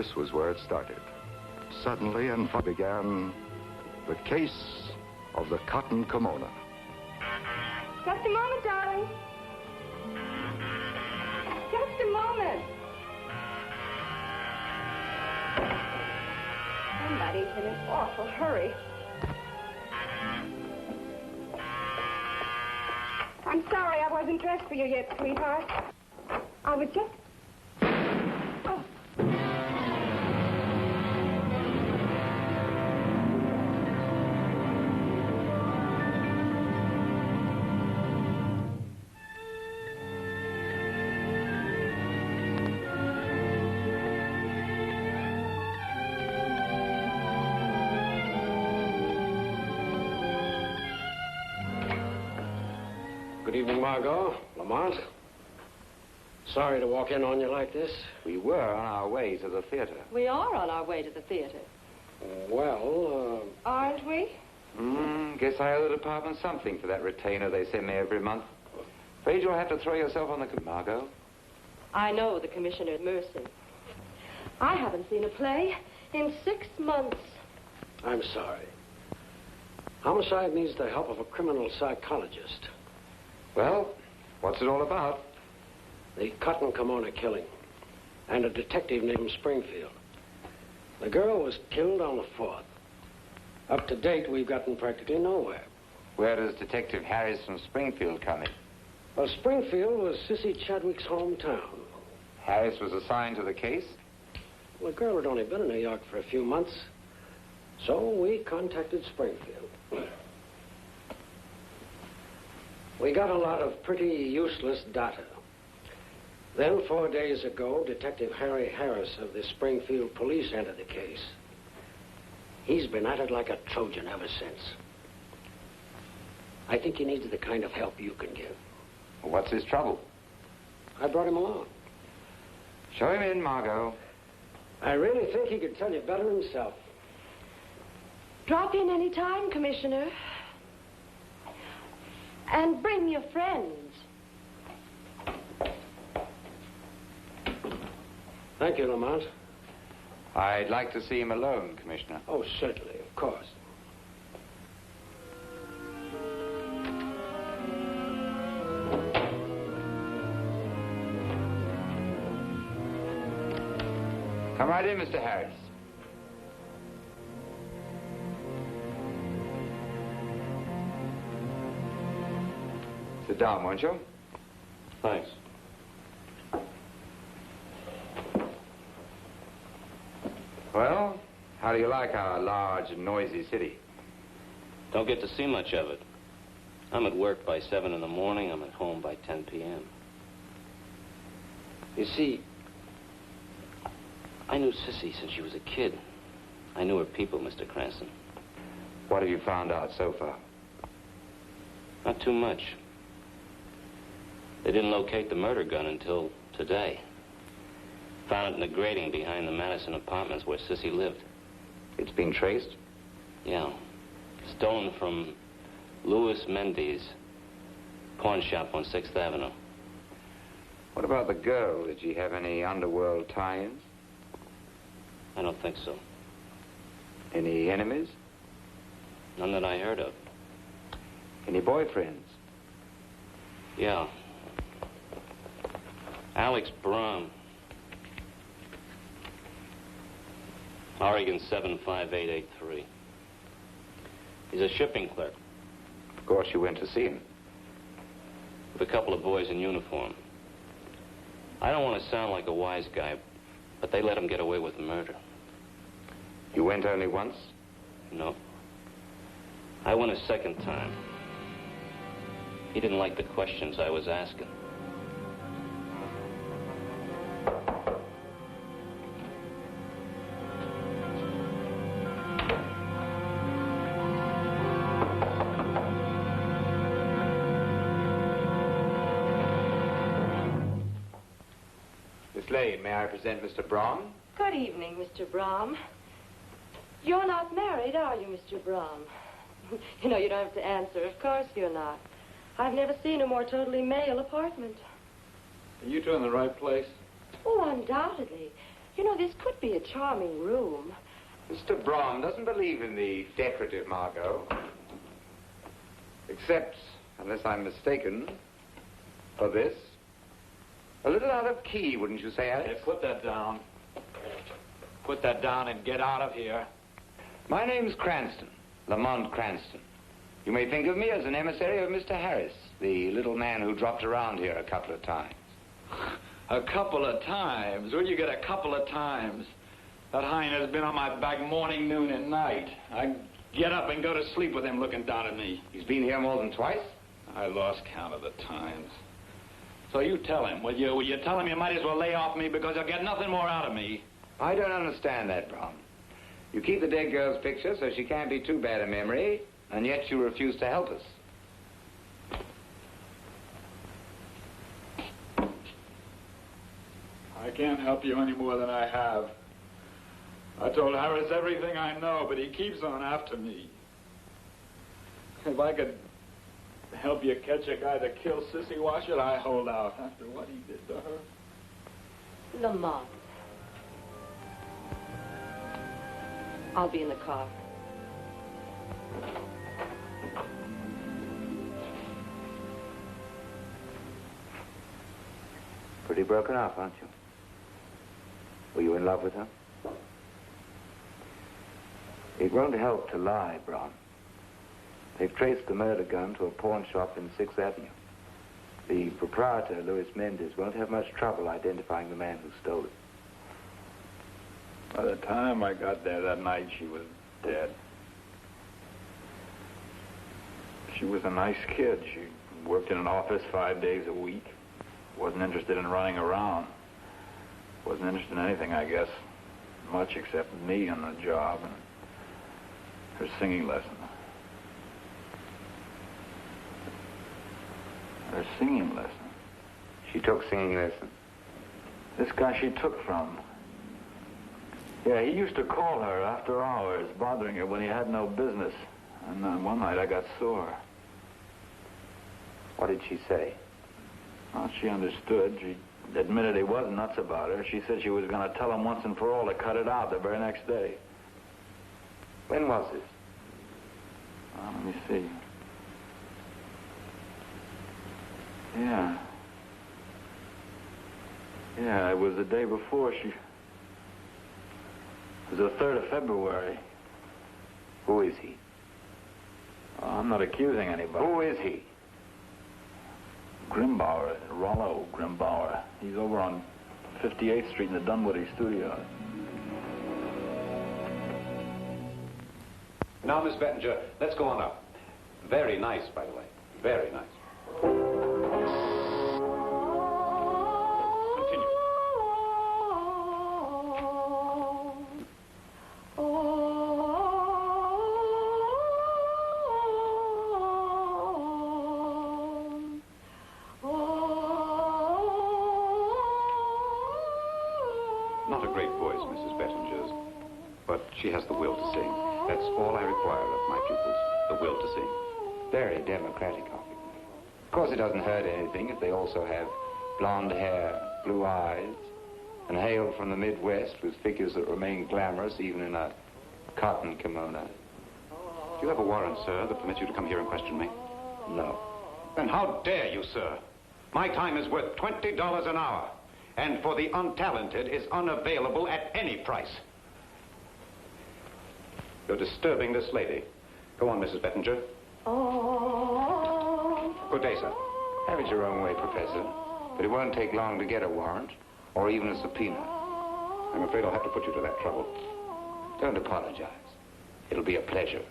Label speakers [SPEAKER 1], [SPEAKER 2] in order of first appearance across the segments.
[SPEAKER 1] This was where it started. Suddenly and began the case of the cotton kimono.
[SPEAKER 2] Just a moment, darling. Just a moment. Somebody's in an awful hurry. I'm sorry I wasn't dressed for you yet, sweetheart. I was just... Oh.
[SPEAKER 3] Good evening, Margot. Lamont. Sorry to walk in on you like this.
[SPEAKER 4] We were on our way to the theater.
[SPEAKER 2] We are on our way to the theater.
[SPEAKER 3] Well,
[SPEAKER 2] Aren't we?
[SPEAKER 4] Guess I owe the department something for that retainer they send me every month. Afraid you'll have to throw yourself on the... Margot?
[SPEAKER 2] I know the Commissioner's mercy. I haven't seen a play in 6 months.
[SPEAKER 3] I'm sorry. Homicide needs the help of a criminal psychologist.
[SPEAKER 4] Well, what's it all about?
[SPEAKER 3] The cotton kimono killing. And a detective named Springfield. The girl was killed on the 4th. Up to date, we've gotten practically nowhere.
[SPEAKER 4] Where does Detective Harris from Springfield come in?
[SPEAKER 3] Well, Springfield was Sissy Chadwick's hometown.
[SPEAKER 4] Harris was assigned to the case?
[SPEAKER 3] Well, the girl had only been in New York for a few months. So we contacted Springfield. We got a lot of pretty useless data. Then, 4 days ago, Detective Harry Harris of the Springfield Police entered the case. He's been at it like a Trojan ever since. I think he needs the kind of help you can give.
[SPEAKER 4] What's his trouble?
[SPEAKER 3] I brought him along.
[SPEAKER 4] Show him in, Margot.
[SPEAKER 3] I really think he could tell you better himself.
[SPEAKER 2] Drop in any time, Commissioner. And bring your friends.
[SPEAKER 3] Thank you, Lamont.
[SPEAKER 4] I'd like to see him alone, Commissioner.
[SPEAKER 3] Oh, certainly, of course.
[SPEAKER 4] Come right in, Mr. Harris. Sit down, won't you?
[SPEAKER 3] Thanks.
[SPEAKER 4] Well, how do you like our large and noisy city?
[SPEAKER 5] Don't get to see much of it. I'm at work by 7 in the morning. I'm at home by 10 p.m. You see, I knew Sissy since she was a kid. I knew her people, Mr. Cranston.
[SPEAKER 4] What have you found out so far?
[SPEAKER 5] Not too much. They didn't locate the murder gun until today. Found it in the grating behind the Madison apartments where Sissy lived.
[SPEAKER 4] It's been traced?
[SPEAKER 5] Yeah. Stolen from Louis Mendes, pawn shop on 6th Avenue.
[SPEAKER 4] What about the girl? Did she have any underworld tie-ins?
[SPEAKER 5] I don't think so.
[SPEAKER 4] Any enemies?
[SPEAKER 5] None that I heard of.
[SPEAKER 4] Any boyfriends?
[SPEAKER 5] Yeah. Alex Brom. Oregon 75883. He's a shipping clerk.
[SPEAKER 4] Of course you went to see him.
[SPEAKER 5] With a couple of boys in uniform. I don't want to sound like a wise guy, but they let him get away with murder.
[SPEAKER 4] You went only once?
[SPEAKER 5] No. I went a second time. He didn't like the questions I was asking.
[SPEAKER 4] Miss Lane, may I present Mr. Braun?
[SPEAKER 2] Good evening, Mr. Brom. You're not married, are you, Mr. Brom? You know, you don't have to answer. Of course you're not. I've never seen a more totally male apartment.
[SPEAKER 6] Are you two in the right place?
[SPEAKER 2] Oh, undoubtedly. You know, this could be a charming room.
[SPEAKER 4] Mr. Brom doesn't believe in the decorative, Margot. Except, unless I'm mistaken, for this. A little out of key, wouldn't you say, Alex?
[SPEAKER 6] Hey, put that down. Put that down and get out of here.
[SPEAKER 4] My name's Cranston, Lamont Cranston. You may think of me as an emissary of Mr. Harris, the little man who dropped around here a couple of times.
[SPEAKER 6] A couple of times? Where'd you get a couple of times? That hind has been on my back morning, noon, and night. I get up and go to sleep with him looking down at me.
[SPEAKER 4] He's been here more than twice?
[SPEAKER 6] I lost count of the times. So you tell him, will you? Will you tell him you might as well lay off me because you'll get nothing more out of me?
[SPEAKER 4] I don't understand that, Brom. You keep the dead girl's picture so she can't be too bad a memory, and yet you refuse to help us.
[SPEAKER 6] I can't help you any more than I have. I told Harris everything I know, but he keeps on after me. If I could help you catch a guy that killed Sissy, why should I hold out after what he did to her?
[SPEAKER 2] Lamont. I'll be in the car.
[SPEAKER 4] Pretty broken up, aren't you? Were you in love with her? It won't help to lie, Brom. They've traced the murder gun to a pawn shop in 6th Avenue. The proprietor, Louis Mendes, won't have much trouble identifying the man who stole it.
[SPEAKER 6] By the time I got there that night, she was dead. She was a nice kid. She worked in an office 5 days a week. Wasn't interested in running around. Wasn't interested in anything, I guess, much except me and the job and her singing lesson. Her singing lesson?
[SPEAKER 4] She took singing lessons?
[SPEAKER 6] This guy she took from. Yeah, he used to call her after hours, bothering her when he had no business. And one night I got sore.
[SPEAKER 4] What did she say?
[SPEAKER 6] Well, she understood. She admitted he was nuts about her. She said she was going to tell him once and for all to cut it out the very next day.
[SPEAKER 4] When was this?
[SPEAKER 6] Let me see. Yeah. Yeah, it was the day before she... It was the 3rd of February.
[SPEAKER 4] Who is he?
[SPEAKER 6] Oh, I'm not accusing anybody.
[SPEAKER 4] Who is he?
[SPEAKER 6] Grimbauer, Rollo Grimbauer. He's over on 58th Street in the Dunwoody studio.
[SPEAKER 7] Now, Miss Bettinger, let's go on up. Very nice, by the way. Very nice. Continue. Not a great voice, Mrs. Bettinger's, but she has the will to sing. That's all I require of my pupils, the will to sing.
[SPEAKER 4] Very democratic of you. Of course, it doesn't hurt anything if they also have blonde hair, blue eyes, and hail from the Midwest with figures that remain glamorous even in a cotton kimono.
[SPEAKER 7] Do you have a warrant, sir, that permits you to come here and question me?
[SPEAKER 4] No.
[SPEAKER 7] Then how dare you, sir? My time is worth $20 an hour, and for the untalented is unavailable at any price. You're disturbing this lady. Go on, Mrs. Bettinger. Good day, sir.
[SPEAKER 4] Have it your own way, Professor. But it won't take long to get a warrant, or even a subpoena.
[SPEAKER 7] I'm afraid I'll have to put you to that trouble.
[SPEAKER 4] Don't apologize. It'll be a pleasure.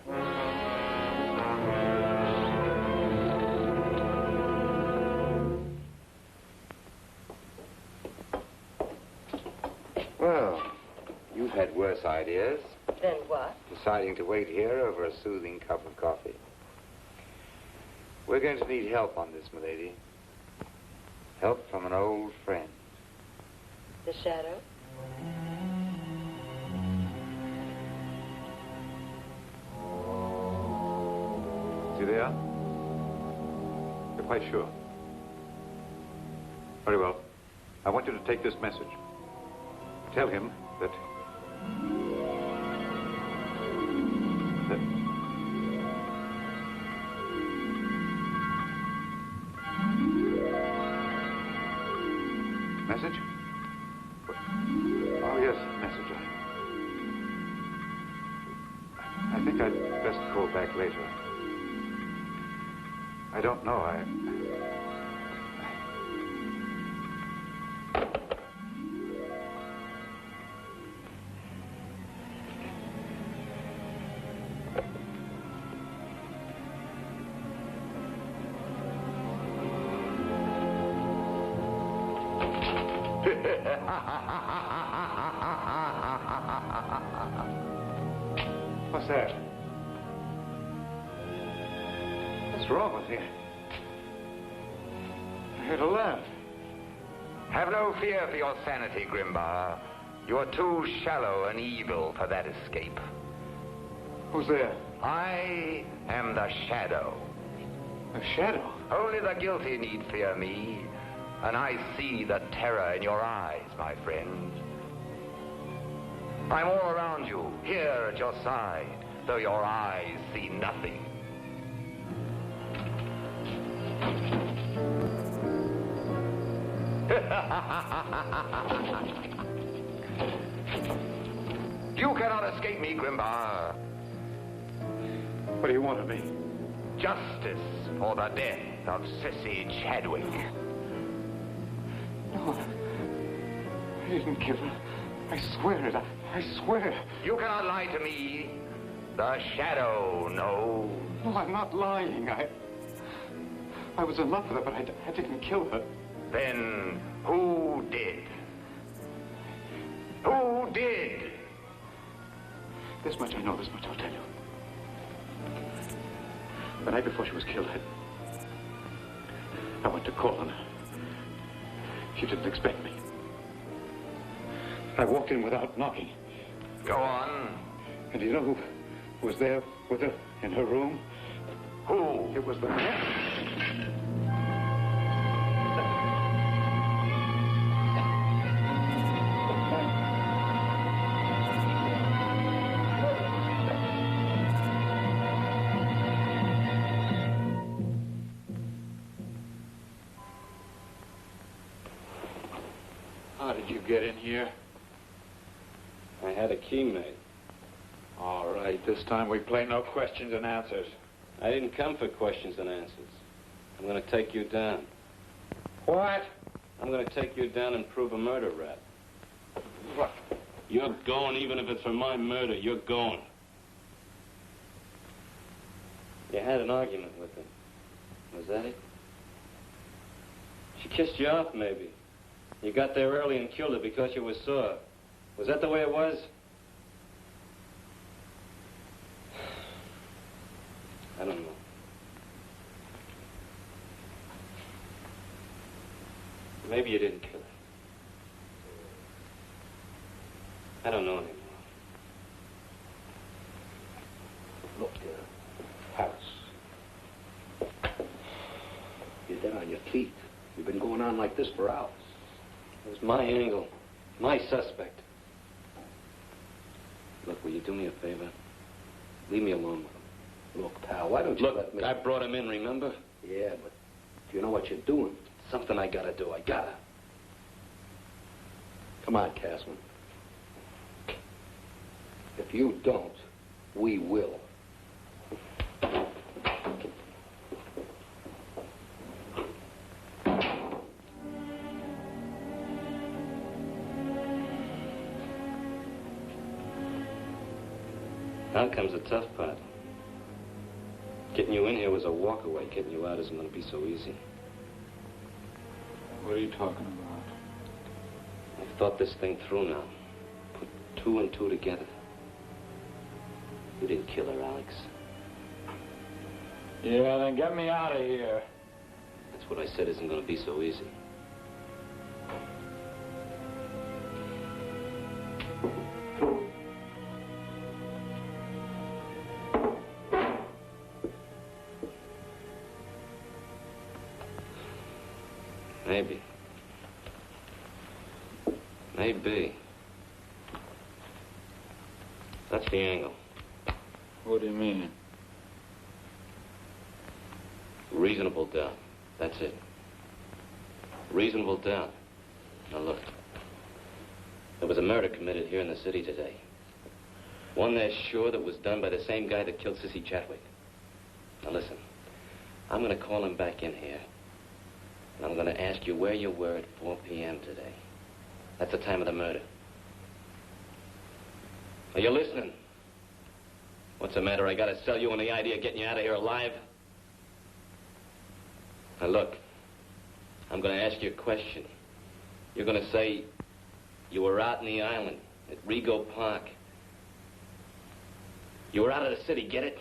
[SPEAKER 4] Well, you've had worse ideas.
[SPEAKER 2] Then what?
[SPEAKER 4] Deciding to wait here over a soothing cup of coffee. We're going to need help on this, milady. Help from an old friend.
[SPEAKER 2] The shadow?
[SPEAKER 7] Is he there? You're quite sure? Very well. I want you to take this message. Tell him
[SPEAKER 6] that message? Oh, yes, message. I think I'd best call back later. I don't know. What's that? What's wrong with you? I heard a laugh.
[SPEAKER 4] Have no fear for your sanity, Grimbar. You're too shallow and evil for that escape.
[SPEAKER 6] Who's there?
[SPEAKER 4] I am the Shadow.
[SPEAKER 6] A shadow?
[SPEAKER 4] Only the guilty need fear me, and I see the terror in your eyes, my friend. I'm all around you, here at your side, though your eyes see nothing. You cannot escape me, Grimbar.
[SPEAKER 6] What do you want of me?
[SPEAKER 4] Justice for the death of Sissy Chadwick.
[SPEAKER 6] No, I didn't kill her. I swear it. I swear.
[SPEAKER 4] You cannot lie to me. The Shadow knows.
[SPEAKER 6] No, I'm not lying. I was in love with her, but I didn't kill her.
[SPEAKER 4] Then who did? Who did?
[SPEAKER 6] This much I know, this much I'll tell you. The night before she was killed, I went to call on her. She didn't expect me. I walked in without knocking.
[SPEAKER 4] Go on.
[SPEAKER 6] And do you know who was there with her in her room?
[SPEAKER 4] Who?
[SPEAKER 6] It was the man. How did you get in here?
[SPEAKER 5] I had a key made.
[SPEAKER 6] All right, this time we play no questions and answers.
[SPEAKER 5] I didn't come for questions and answers. I'm going to take you down.
[SPEAKER 6] What?
[SPEAKER 5] I'm going to take you down and prove a murder rap.
[SPEAKER 6] What?
[SPEAKER 5] You're going, even if it's for my murder. You're going. You had an argument with her. Was that it? She kissed you off, maybe. You got there early and killed her because you were sore. Was that the way it was? I don't know. Maybe you didn't kill her. I don't know anymore.
[SPEAKER 3] Look, Harris. You're dead on your feet. You've been going on like this for hours.
[SPEAKER 5] It was my angle. My suspect. Look, will you do me a favor? Leave me alone with him.
[SPEAKER 3] Look, pal, why don't you let me...
[SPEAKER 5] I brought him in, remember?
[SPEAKER 3] Yeah, but do you know what you're doing?
[SPEAKER 5] Something I gotta do. I gotta.
[SPEAKER 3] Come on, Casman. If you don't, we will.
[SPEAKER 5] Now comes the tough part. Getting you in here was a walk away. Getting you out isn't going to be so easy.
[SPEAKER 6] What are you talking about?
[SPEAKER 5] I've thought this thing through now. Put two and two together. You didn't kill her, Alex.
[SPEAKER 6] Yeah, then get me out of here.
[SPEAKER 5] That's what I said isn't going to be so easy. Maybe. Maybe. That's the angle.
[SPEAKER 6] What do you mean?
[SPEAKER 5] Reasonable doubt. That's it. Reasonable doubt. Now look. There was a murder committed here in the city today. One they're sure that was done by the same guy that killed Sissy Chadwick. Now listen. I'm going to call him back in here. And I'm going to ask you where you were at 4 p.m. today. That's the time of the murder. Are you listening? What's the matter? I got to sell you on the idea of getting you out of here alive? Now look, I'm going to ask you a question. You're going to say you were out in the island at Rego Park. You were out of the city, get it?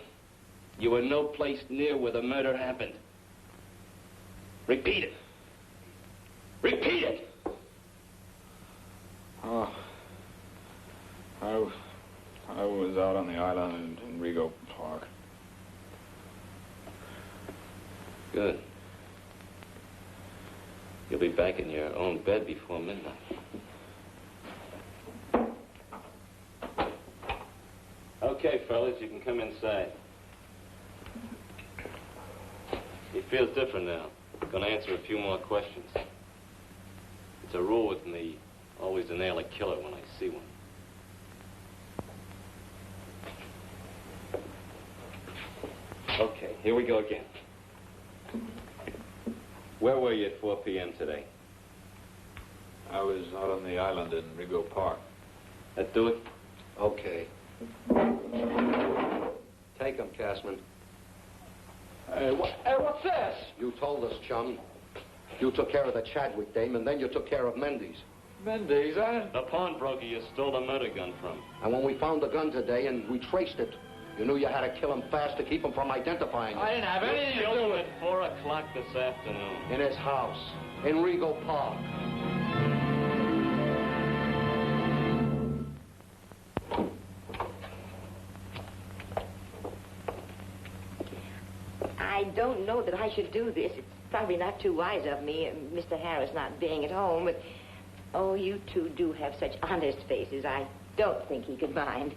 [SPEAKER 5] You were no place near where the murder happened. Repeat it. Repeat it!
[SPEAKER 6] Oh, I was out on the island in Rego Park.
[SPEAKER 5] Good. You'll be back in your own bed before midnight. Okay, fellas, you can come inside. He feels different now. Gonna answer a few more questions. It's a rule with me, always to nail a killer when I see one. Okay, here we go again. Where were you at 4 p.m. today?
[SPEAKER 6] I was out on the island in Rego Park.
[SPEAKER 5] That do it?
[SPEAKER 3] Okay. Take him, Cashman.
[SPEAKER 8] Hey, what's this?
[SPEAKER 3] You told us, chum. You took care of the Chadwick dame, and then you took care of Mendes.
[SPEAKER 8] Mendes,
[SPEAKER 5] The pawnbroker you stole the murder gun from.
[SPEAKER 3] And when we found the gun today and we traced it, you knew you had to kill him fast to keep him from identifying you.
[SPEAKER 8] I didn't have anything to
[SPEAKER 5] Killed
[SPEAKER 8] do
[SPEAKER 5] him
[SPEAKER 8] with it.
[SPEAKER 5] at 4 o'clock this afternoon.
[SPEAKER 3] In his house, in Rego Park.
[SPEAKER 9] I don't know that I should do this. It's probably not too wise of me, Mr. Harris not being at home, but, oh, you two do have such honest faces. I don't think he could mind.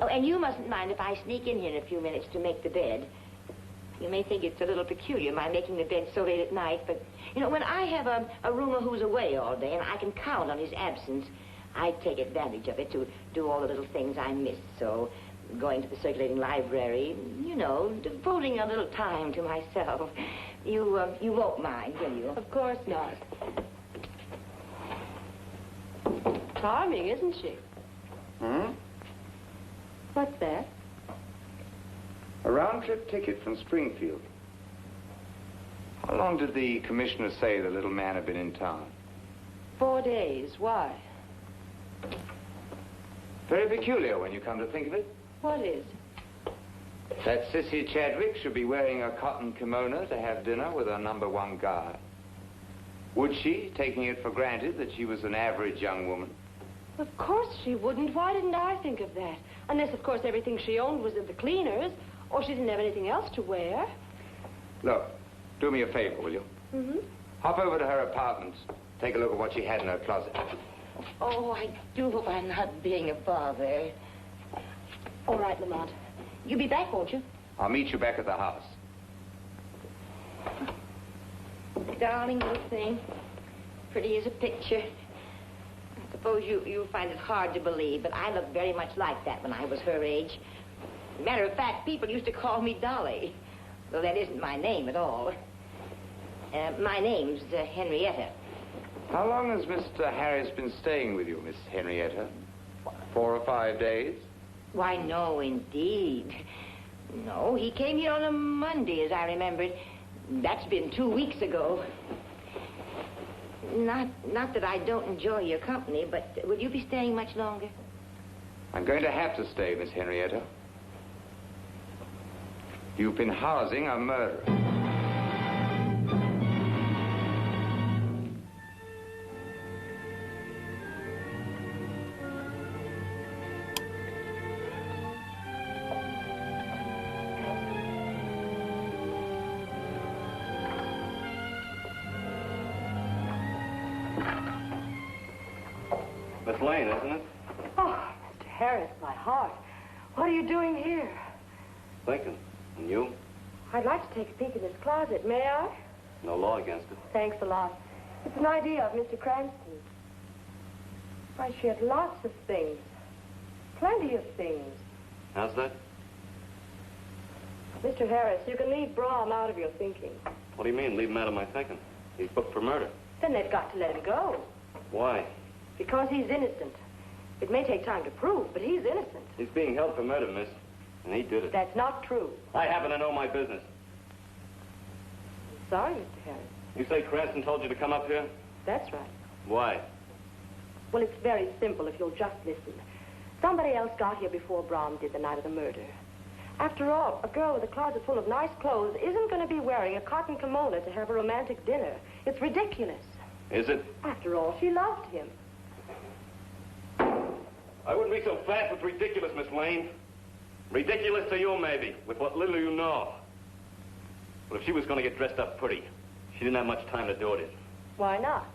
[SPEAKER 9] Oh, and you mustn't mind if I sneak in here in a few minutes to make the bed. You may think it's a little peculiar, my making the bed so late at night, but, you know, when I have a roomer who's away all day and I can count on his absence, I take advantage of it to do all the little things I miss. So, going to the circulating library, you know, devoting a little time to myself. You won't mind, will you?
[SPEAKER 2] Of course not. Charming, isn't she?
[SPEAKER 4] Hmm?
[SPEAKER 2] What's that?
[SPEAKER 4] A round-trip ticket from Springfield. How long did the commissioner say the little man had been in town?
[SPEAKER 2] 4 days. Why?
[SPEAKER 4] Very peculiar when you come to think of it.
[SPEAKER 2] What is?
[SPEAKER 4] That Sissy Chadwick should be wearing a cotton kimono to have dinner with her #1 guy. Would she, taking it for granted that she was an average young woman?
[SPEAKER 2] Of course she wouldn't. Why didn't I think of that? Unless, of course, everything she owned was at the cleaners, or she didn't have anything else to wear.
[SPEAKER 4] Look, do me a favor, will you?
[SPEAKER 2] Mm-hmm.
[SPEAKER 4] Hop over to her apartment. Take a look at what she had in her closet.
[SPEAKER 9] Oh, I do hope I'm not being a bother.
[SPEAKER 2] All right, Lamont.
[SPEAKER 9] You'll be back, won't you?
[SPEAKER 4] I'll meet you back at the house.
[SPEAKER 9] Darling little thing. Pretty as a picture. I suppose you'll find it hard to believe, but I looked very much like that when I was her age. Matter of fact, people used to call me Dolly, though that isn't my name at all. My name's Henrietta.
[SPEAKER 4] How long has Mr. Harris been staying with you, Miss Henrietta? 4 or 5 days?
[SPEAKER 9] Why, no, indeed. No, he came here on a Monday, as I remembered. That's been 2 weeks ago. Not that I don't enjoy your company, but will you be staying much longer?
[SPEAKER 4] I'm going to have to stay, Miss Henrietta. You've been housing a murderer.
[SPEAKER 5] Miss Lane, isn't it?
[SPEAKER 2] Oh, Mr. Harris, my heart. What are you doing here?
[SPEAKER 5] Thinking. And you?
[SPEAKER 2] I'd like to take a peek in his closet. May I?
[SPEAKER 5] No law against it.
[SPEAKER 2] Thanks a lot. It's an idea of Mr. Cranston's. Why, she had lots of things. Plenty of things.
[SPEAKER 5] How's that?
[SPEAKER 2] Mr. Harris, you can leave Brahm out of your thinking.
[SPEAKER 5] What do you mean, leave him out of my thinking? He's booked for murder.
[SPEAKER 2] Then they've got to let him go.
[SPEAKER 5] Why?
[SPEAKER 2] Because he's innocent. It may take time to prove, but he's innocent.
[SPEAKER 5] He's being held for murder, miss. And he did it.
[SPEAKER 2] That's not true.
[SPEAKER 5] I happen to know my business.
[SPEAKER 2] I'm sorry, Mr. Harris.
[SPEAKER 5] You say Cranston told you to come up here?
[SPEAKER 2] That's right.
[SPEAKER 5] Why?
[SPEAKER 2] Well, it's very simple if you'll just listen. Somebody else got here before Brahm did the night of the murder. After all, a girl with a closet full of nice clothes isn't going to be wearing a cotton kimono to have a romantic dinner. It's ridiculous.
[SPEAKER 5] Is it?
[SPEAKER 2] After all, she loved him.
[SPEAKER 5] I wouldn't be so fast with ridiculous, Miss Lane. Ridiculous to you, maybe, with what little you know. But if she was going to get dressed up pretty, she didn't have much time to do it in.
[SPEAKER 2] Why not?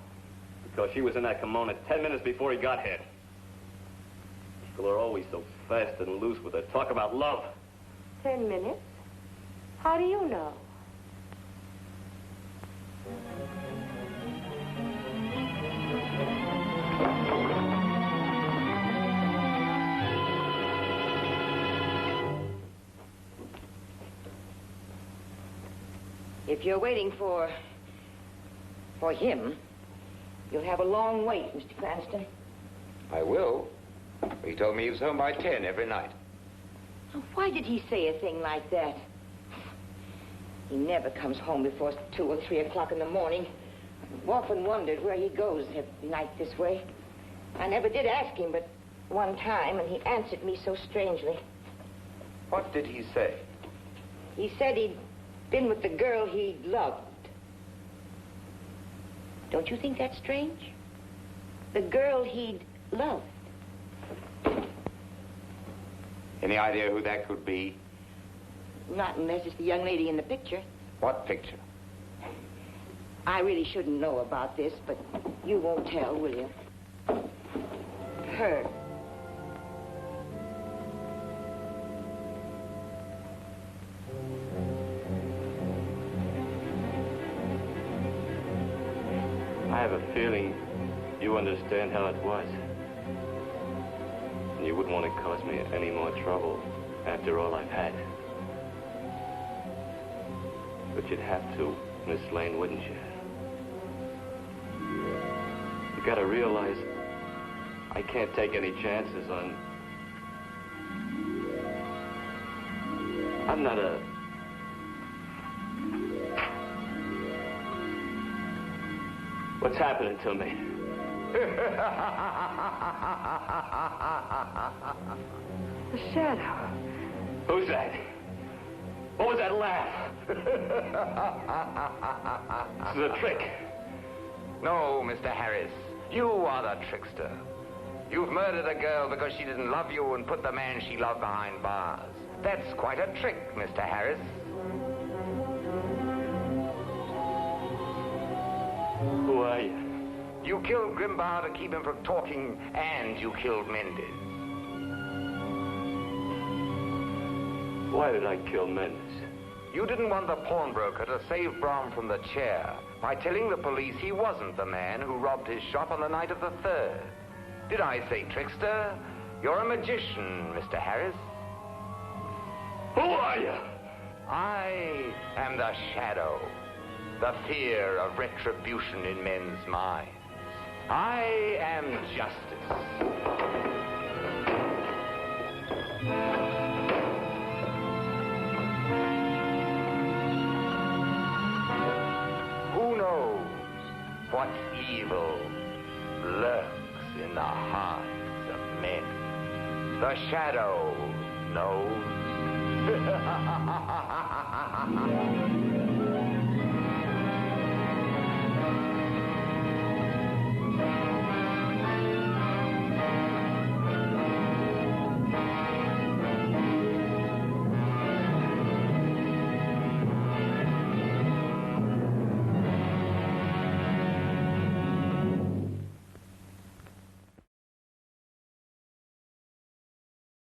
[SPEAKER 5] Because she was in that kimono 10 minutes before he got here. People are always so fast and loose with their talk about love.
[SPEAKER 2] 10 minutes? How do you know?
[SPEAKER 9] If you're waiting for him, you'll have a long wait, Mr. Cranston.
[SPEAKER 4] I will. He told me he was home by 10 every night.
[SPEAKER 9] Oh, why did he say a thing like that? He never comes home before 2 or 3 o'clock in the morning. I've often wondered where he goes every night this way. I never did ask him but one time, and he answered me so strangely.
[SPEAKER 4] What did he say?
[SPEAKER 9] He said he'd been with the girl he loved. Don't you think that's strange? The girl he'd loved.
[SPEAKER 4] Any idea who that could be?
[SPEAKER 9] Not unless it's the young lady in the picture.
[SPEAKER 4] What picture?
[SPEAKER 9] I really shouldn't know about this, but you won't tell, will you? Her.
[SPEAKER 5] I have a feeling you understand how it was. And you wouldn't want to cause me any more trouble after all I've had. But you'd have to, Miss Lane, wouldn't you? You gotta realize I can't take any chances on... I'm not a... What's happening to me?
[SPEAKER 2] The shadow.
[SPEAKER 5] Who's that? What was that laugh? This is a trick.
[SPEAKER 4] No, Mr. Harris. You are the trickster. You've murdered a girl because she didn't love you and put the man she loved behind bars. That's quite a trick, Mr. Harris.
[SPEAKER 5] Who are you?
[SPEAKER 4] You killed Grimbar to keep him from talking, and you killed Mendes.
[SPEAKER 5] Why did I kill Mendes?
[SPEAKER 4] You didn't want the pawnbroker to save Brahm from the chair by telling the police he wasn't the man who robbed his shop on the night of the 3rd. Did I say trickster? You're a magician, Mr. Harris.
[SPEAKER 5] Who are you?
[SPEAKER 4] I am the shadow, the fear of retribution in men's minds. I am justice. Who knows what evil lurks in the hearts of men? The shadow knows.